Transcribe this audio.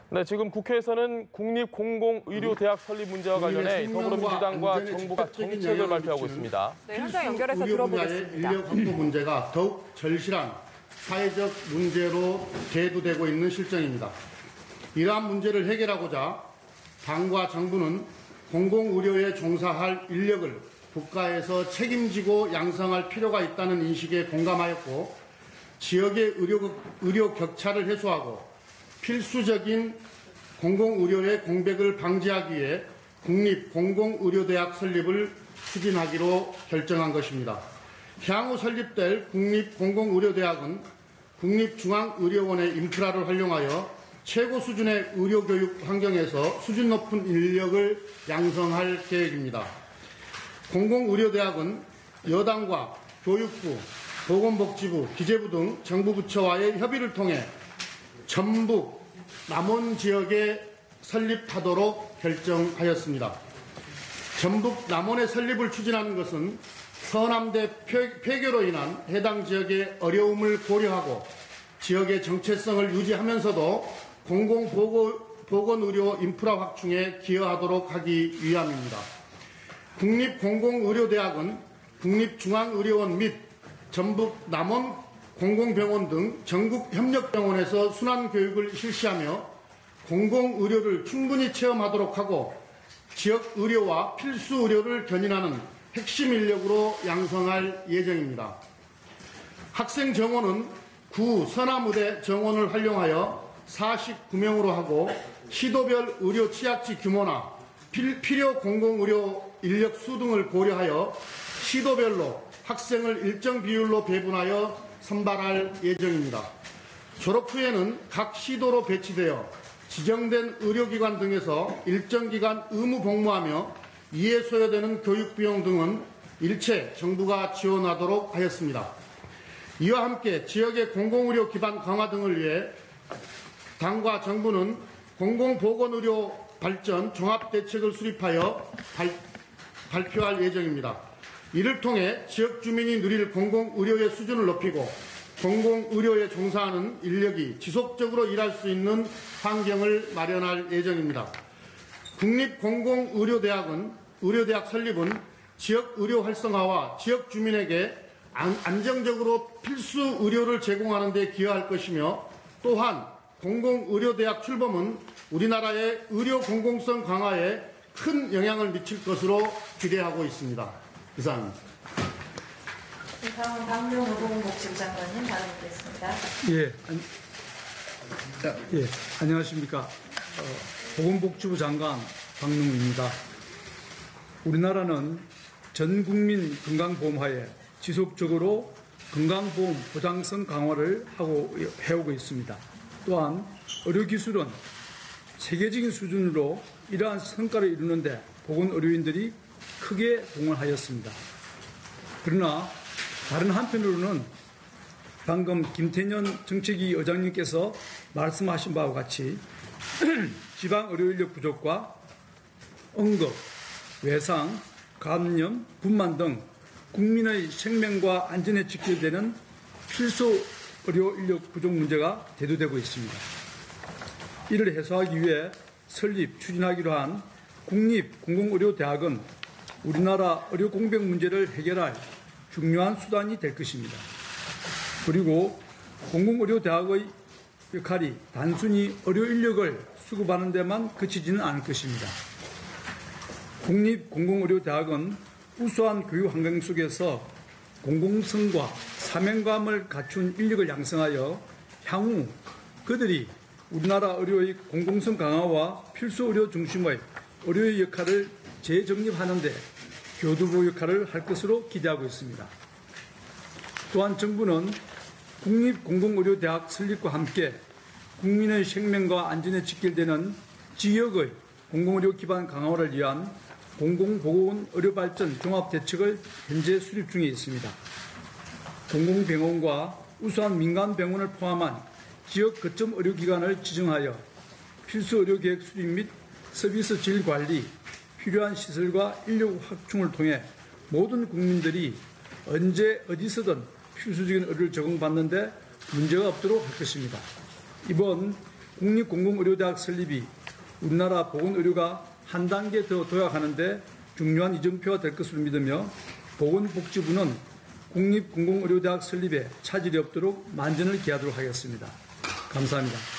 네, 지금 국회에서는 국립공공의료대학 설립 문제와 관련해 더불어민주당과 정부가 정책을 발표하고 있습니다. 네, 현장 연결해서 들어보겠습니다. 인력 확보 문제가 더욱 절실한 사회적 문제로 대두되고 있는 실정입니다. 이러한 문제를 해결하고자 당과 정부는 공공의료에 종사할 인력을 국가에서 책임지고 양성할 필요가 있다는 인식에 공감하였고, 지역의 의료 격차를 해소하고 필수적인 공공의료의 공백을 방지하기 위해 국립공공의료대학 설립을 추진하기로 결정한 것입니다. 향후 설립될 국립공공의료대학은 국립중앙의료원의 인프라를 활용하여 최고 수준의 의료교육 환경에서 수준 높은 인력을 양성할 계획입니다. 공공의료대학은 여당과 교육부, 보건복지부, 기재부 등 정부 부처와의 협의를 통해 전북, 남원 지역에 설립하도록 결정하였습니다. 전북, 남원의 설립을 추진하는 것은 서남대 폐교로 인한 해당 지역의 어려움을 고려하고 지역의 정체성을 유지하면서도 공공보건의료 인프라 확충에 기여하도록 하기 위함입니다. 국립공공의료대학은 국립중앙의료원 및 전북 남원 공공병원 등 전국 협력병원에서 순환교육을 실시하며 공공의료를 충분히 체험하도록 하고 지역 의료와 필수 의료를 견인하는 핵심 인력으로 양성할 예정입니다. 학생 정원은 구 서남의대 정원을 활용하여 49명으로 하고 시도별 의료 취약지 규모나 필요 공공의료 인력 수 등을 고려하여 시도별로 학생을 일정 비율로 배분하여 선발할 예정입니다. 졸업 후에는 각 시도로 배치되어 지정된 의료기관 등에서 일정 기간 의무 복무하며 이에 소요되는 교육비용 등은 일체 정부가 지원하도록 하였습니다. 이와 함께 지역의 공공의료 기반 강화 등을 위해 당과 정부는 공공보건의료 발전 종합대책을 수립하여 발표할 예정입니다. 이를 통해 지역 주민이 누릴 공공의료의 수준을 높이고 공공의료에 종사하는 인력이 지속적으로 일할 수 있는 환경을 마련할 예정입니다. 국립공공의료대학은 의료대학 설립은 지역 의료 활성화와 지역 주민에게 안정적으로 필수 의료를 제공하는 데 기여할 것이며, 또한 공공의료대학 출범은 우리나라의 의료 공공성 강화에 큰 영향을 미칠 것으로 기대하고 있습니다. 이상입니다. 다음은 박명호보건복지부 장관님 발언드리겠습니다. 안녕하십니까. 보건복지부 장관 박명호입니다. 우리나라는 전국민 건강보험화에 지속적으로 건강보험 보장성 강화를 해오고 있습니다. 또한 의료기술은 세계적인 수준으로 이러한 성과를 이루는데 보건의료인들이 크게 동원하였습니다. 그러나 다른 한편으로는 방금 김태년 정책위 의장님께서 말씀하신 바와 같이 지방의료인력 부족과 응급, 외상, 감염, 분만 등 국민의 생명과 안전에 직결되는 필수 의료 인력 부족 문제가 대두되고 있습니다. 이를 해소하기 위해 추진하기로 한 국립공공의료대학은 우리나라 의료 공백 문제를 해결할 중요한 수단이 될 것입니다. 그리고 공공의료대학의 역할이 단순히 의료 인력을 수급하는 데만 그치지는 않을 것입니다. 국립공공의료대학은 우수한 교육 환경 속에서 공공성과 사명감을 갖춘 인력을 양성하여 향후 그들이 우리나라 의료의 공공성 강화와 필수 의료 중심의 의료의 역할을 재정립하는 데 교두보 역할을 할 것으로 기대하고 있습니다. 또한 정부는 국립공공의료대학 설립과 함께 국민의 생명과 안전에 직결되는 지역의 공공의료 기반 강화를 위한 공공보건의료발전 종합대책을 현재 수립 중에 있습니다. 공공병원과 우수한 민간병원을 포함한 지역 거점 의료기관을 지정하여 필수 의료계획 수립 및 서비스 질 관리, 필요한 시설과 인력 확충을 통해 모든 국민들이 언제 어디서든 필수적인 의료를 제공받는 데 문제가 없도록 할 것입니다. 이번 국립공공의료대학 설립이 우리나라 보건의료가 한 단계 더 도약하는 데 중요한 이정표가 될 것으로 믿으며 보건복지부는 국립공공의료대학 설립에 차질이 없도록 만전을 기하도록 하겠습니다. 감사합니다.